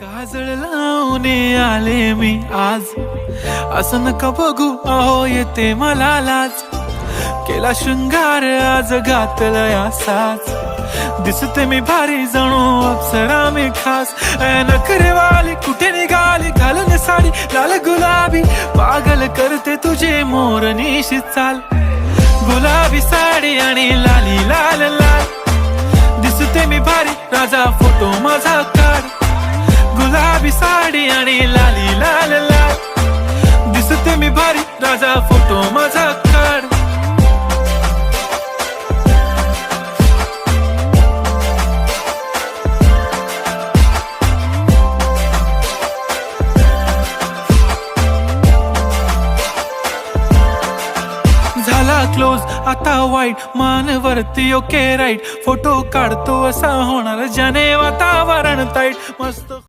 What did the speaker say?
काजळ लावून आले मी आज, असं नका बघू अहो येते मला लाज. केला शृंगार आज घातलाय असाच, दिसते मी भारी जणू अप्सरा मी खास. नखरेवाली कुठे निघाली घालून साडी लाल गुलाबी, पागल करते तुझे मोरनीशी चाल. गुलाबी साडी आणि लाली लाल लाल, दिसते मी भारी राजा फोटो माझा काढ. गुलाबी साडी आणि लाली लाल लाल, दिसते मी भारी राजा फोटो माझा काढ. झाला क्लोज आता वाईट, मान वरती ओके राईट, फोटो काढतो असा होणार ज्याने वातावरण ताईट. मस्त